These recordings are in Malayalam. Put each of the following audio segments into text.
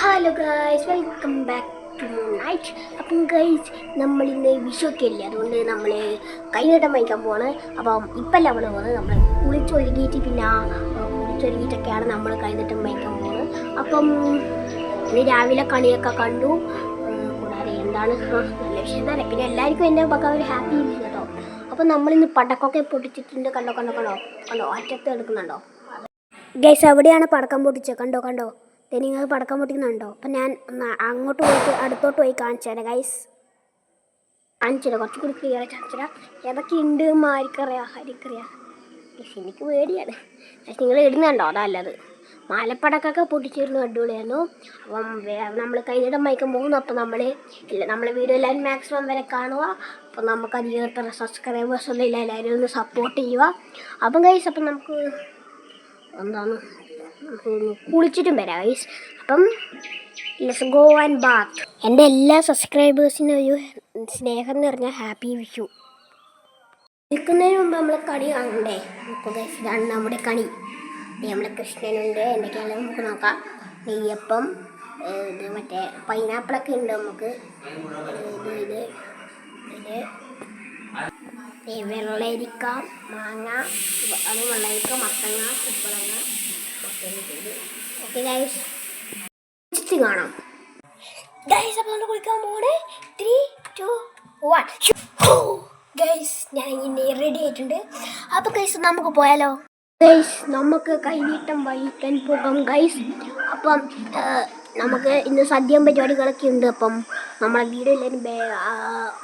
Hello guys, welcome back tonight. അപ്പം ഗൈസ്, നമ്മളിന്ന് വിഷുവൊക്കെ ഇല്ലേ, അതുകൊണ്ട് നമ്മൾ കൈനീട്ടം വഹിക്കാൻ പോവാണ്. അപ്പം ഇപ്പം നമ്മൾ പോകുന്നത് നമ്മൾ കുളിച്ചൊരുങ്ങിയിട്ട് കുളിച്ചൊരുങ്ങിയിട്ടൊക്കെയാണ് നമ്മൾ കൈനീട്ടം വഹിക്കാൻ പോകുന്നത്. അപ്പം ഇന്ന് രാവിലെ കണിയൊക്കെ കണ്ടു. കൂടാതെ എന്താണ് നല്ല വിഷയം തന്നെ. പിന്നെ എല്ലാവർക്കും എൻ്റെ പക്ക ഒരു ഹാപ്പി വിഷു കേട്ടോ. അപ്പം നമ്മളിന്ന് പടക്കമൊക്കെ പൊട്ടിച്ചിട്ടുണ്ട്. കണ്ടോ അറ്റത്ത് എടുക്കുന്നുണ്ടോ ഗൈസ്? അവിടെയാണ് പടക്കം പൊട്ടിച്ചത്. കണ്ടോ നിങ്ങൾ പടക്കം പൊട്ടിക്കുന്നുണ്ടോ? അപ്പം ഞാൻ അങ്ങോട്ട് പോയിട്ട് അടുത്തോട്ട് പോയി കാണിച്ചു തരാം ഗൈസ്. കുറച്ചുകൂടി ക്ലിയർ ആയിട്ട് കാണിച്ചു തരാം. ഏതൊക്കെ ഉണ്ട് ആർക്കറിയാം. എനിക്ക് പേടിയാണ്. പക്ഷെ നിങ്ങൾ ഇടുന്നുണ്ടോ? അതല്ലത് മാലപ്പടക്കൊക്കെ പൊട്ടിച്ചിരുന്നു, അടിപൊളിയായിരുന്നു. അപ്പം നമ്മൾ കൈയിടം വയ്ക്കാൻ പോകുന്നു. അപ്പം നമ്മളെ വീഡിയോ എല്ലാവരും മാക്സിമം വരെ കാണുക. അപ്പം നമുക്ക് അധികം സബ്സ്ക്രൈബേഴ്സ് ഒന്നും ഇല്ല, എല്ലാവരും ഒന്ന് സപ്പോർട്ട് ചെയ്യുക. അപ്പം ഗൈസ്, അപ്പം നമുക്ക് എന്താണ് കുളിച്ചിട്ടും വരാം ഗൈസ്. അപ്പം ലെറ്റ്സ് ഗോ ആൻഡ് ബാത്ത്. എൻ്റെ എല്ലാ സബ്സ്ക്രൈബേഴ്സിനും ഒരു സ്നേഹം നിറഞ്ഞ ഹാപ്പി വിഷു. നിൽക്കുന്നതിന് മുമ്പ് നമ്മൾ കണി കാണണ്ടേ? അപ്പോൾ ഗൈസ്, ഇതാണ് നമ്മുടെ കണി. നമ്മുടെ കൃഷ്ണനുണ്ട്, എന്തൊക്കെയാണ് നമുക്ക് നോക്കാം. നെയ്യപ്പം, ഇത് മറ്റേ പൈനാപ്പിളൊക്കെ ഉണ്ട് നമുക്ക്. വെള്ളരിക്ക, മാങ്ങ, അത് വെള്ളരിക്ക, മത്തങ്ങ, കുമ്പളങ്ങ. ഓക്കെ ഗൈസ്, കാണാം ഗൈസ്. അപ്പോൾ നമ്മൾ കുളിക്കാൻ പോകണേ. 3, 2, 1 ഗൈസ്, ഞാൻ ഇങ്ങനെ റെഡി ആയിട്ടുണ്ട്. അപ്പോൾ ഗൈസ്, നമുക്ക് പോയാലോ ഗൈസ്? നമുക്ക് കൈനീട്ടം വഹിക്കാൻ പോകാം ഗൈസ്. അപ്പം നമുക്ക് ഇന്ന് സദ്യയും പരിപാടികളൊക്കെ ഉണ്ട്. അപ്പം നമ്മളെ വീഡിയോ എല്ലാവരും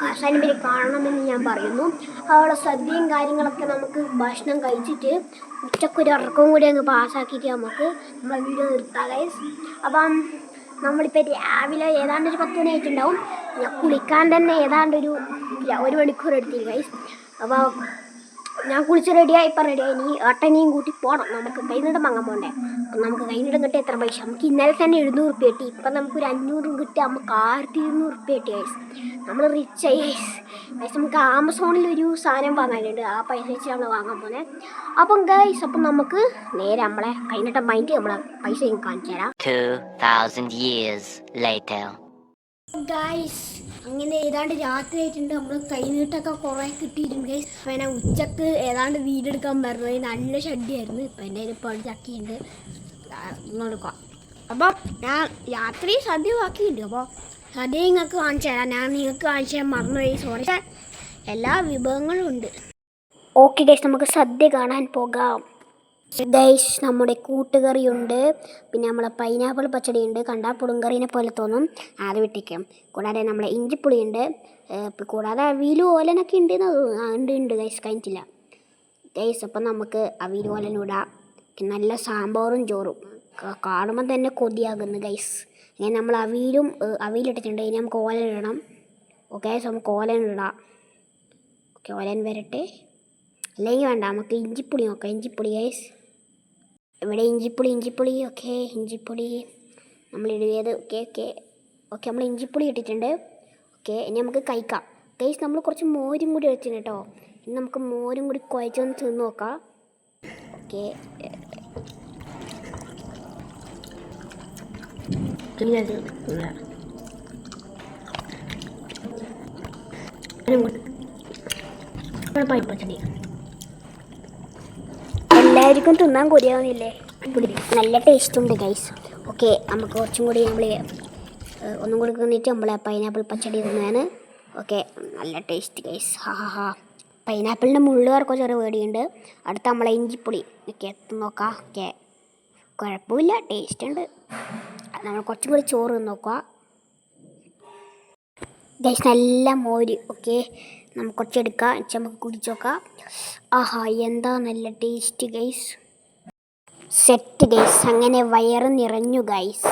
അവസാനം വരെ കാണണമെന്ന് ഞാൻ പറയുന്നു. അവിടെ സദ്യയും കാര്യങ്ങളൊക്കെ നമുക്ക് ഭക്ഷണം കഴിച്ചിട്ട് ഉച്ചക്കൊരു ഉറക്കവും കൂടി അങ്ങ് പാസ്സാക്കിയിട്ട് നമുക്ക് നമ്മളെ വീഡിയോ നിർത്താം ഗൈസ്. അപ്പം നമ്മളിപ്പോൾ രാവിലെ ഏതാണ്ട് ഒരു 10 മണി ആയിട്ടുണ്ടാവും. ഞാൻ കുളിക്കാൻ തന്നെ ഏതാണ്ട് ഒരു മണിക്കൂർ എടുത്തില്ല ഗൈസ്. അപ്പോൾ ഞാൻ കുളിച്ച് റെഡിയായി, ഇപ്പം റെഡിയായി. ഇനി ഏട്ടനെയും കൂട്ടി പോകണം. നമുക്ക് കൈനീട്ടം വാങ്ങാൻ പോകണ്ടേ? അപ്പം നമുക്ക് കൈനീട്ടം കിട്ടിയ എത്ര പൈസ? നമുക്ക് ഇന്നലെ തന്നെ 700 റുപ്യ കിട്ടി. ഇപ്പം നമുക്കൊരു 500 കിട്ടി. നമുക്ക് 1200 റുപ്യ കിട്ടി ഗൈസ്. നമ്മൾ റിച്ച് ആയി ഗൈസ്. നമുക്ക് ആമസോണിലൊരു സാധനം വാങ്ങാനുണ്ട്. ആ പൈസ വെച്ച് നമ്മൾ വാങ്ങാൻ പോകുന്നത്. അപ്പം ഗൈസ്, അപ്പം നമുക്ക് നേരെ നമ്മളെ കൈനീട്ടം വാങ്ങിയിട്ട് നമ്മളെ പൈസ കാണിച്ചു തരാം. 2000 years later. ഗൈസ്, അങ്ങനെ ഏതാണ്ട് രാത്രി ആയിട്ടുണ്ട്. നമ്മൾ കൈനീട്ടൊക്കെ കുറേ കിട്ടിയിട്ടുണ്ട് ഗൈസ്. അപ്പം ഞാൻ ഉച്ചക്ക് ഏതാണ്ട് വീടെടുക്കാൻ പറഞ്ഞത് നല്ല ഷഡ്ഡിയായിരുന്നു. ഇപ്പം എൻ്റെ ഇപ്പോൾ ചക്കിയുണ്ട് കൊടുക്കാം. അപ്പം ഞാൻ രാത്രി സദ്യ ബാക്കിയുണ്ട്. അപ്പോൾ സദ്യ നിങ്ങൾക്ക് കാണിച്ചു തരാം. ഞാൻ നിങ്ങൾക്ക് കാണിച്ചു തരാൻ മറന്നുപോയി, സോറി. എല്ലാ വിഭവങ്ങളും ഉണ്ട്. ഓക്കെ ഗൈസ്, നമുക്ക് സദ്യ കാണാൻ പോകാം ഗൈസ്. നമ്മുടെ കൂട്ടുകറിയുണ്ട്, പിന്നെ നമ്മളെ പൈനാപ്പിൾ പച്ചടിയുണ്ട്. കണ്ടാൽ പുളുങ്കറീനെ പോലെ തോന്നും, അത് വിട്ടിക്കാം. കൂടാതെ നമ്മളെ ഇഞ്ചിപ്പുളിയുണ്ട്, കൂടാതെ അവിയലും ഓലനൊക്കെ ഉണ്ട് ഗൈസ്, കഴിഞ്ഞിട്ടില്ല ഗൈസ്. അപ്പം നമുക്ക് അവിയൽ ഓലനിടാം. നല്ല സാമ്പാറും ചോറും കാണുമ്പോൾ തന്നെ കൊതിയാകുന്നു ഗൈസ്. ഇങ്ങനെ നമ്മൾ അവിയലിട്ടിട്ടുണ്ട്. ഇനി നമുക്ക് ഓലനിടണം. ഓക്കെ ഗൈസ്, നമുക്ക് ഓലനിടാം. ഓക്കെ, ഓലൻ വരട്ടെ. അല്ലെങ്കിൽ വേണ്ട, നമുക്ക് ഇഞ്ചിപ്പുളി നോക്കാം. ഇഞ്ചിപ്പുളി ഗൈസ്, ഇവിടെ ഇഞ്ചിപ്പുളി. ഓക്കെ, ഇഞ്ചിപ്പുളി നമ്മൾ ഇടുകയത്. ഓക്കെ, നമ്മൾ ഇഞ്ചിപ്പുളി ഇട്ടിട്ടുണ്ട്. ഓക്കെ, ഇനി നമുക്ക് കഴിക്കാം ഗൈസ്. നമ്മൾ കുറച്ച് മോരും കൂടി വെച്ചിട്ടുണ്ട് കേട്ടോ. ഇനി നമുക്ക് മോരും കൂടി കുഴച്ചൊന്ന് തിന്ന് നോക്കാം. ഓക്കെ, പച്ചടി എല്ലാവർക്കും തിന്നാൻ കൊതിയാവുന്നില്ലേ? നല്ല ടേസ്റ്റ് ഉണ്ട് ഗൈസ്. ഓക്കെ, നമുക്ക് കുറച്ചും കൂടി ഒന്നും കൂടി തിന്നിട്ട് നമ്മളെ പൈനാപ്പിൾ പച്ചടി തിന്നാണ്. ഓക്കെ, നല്ല ടേസ്റ്റ് ഗൈസ്. പൈനാപ്പിളിൻ്റെ മുള്ളുകാർക്ക് ചെറിയ പേടിയുണ്ട്. അടുത്ത നമ്മളെ ഇഞ്ചിപ്പുളി. ഓക്കെ, നോക്കാം. ഓക്കെ, കുഴപ്പമില്ല, ടേസ്റ്റ് ഉണ്ട്. നമ്മൾ കുറച്ചും കൂടി ചോറ് തിന്ന് നോക്കുക ഗൈസ്. നല്ല മോര്. ഓക്കെ, നമുക്ക് കുറച്ചെടുക്കാം, നമുക്ക് കുടിച്ച് നോക്കാം. എന്താ നല്ല ടേസ്റ്റ് ഗൈസ്. സെറ്റ് ഗൈസ്, അങ്ങനെ വയറ് നിറഞ്ഞു ഗൈസ്.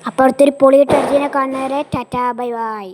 അപ്പോൾ അടുത്തൊരു പൊളിയിട്ട് അർജുനെ കാണുന്നവരെ ടാറ്റാ ബൈ ബൈ.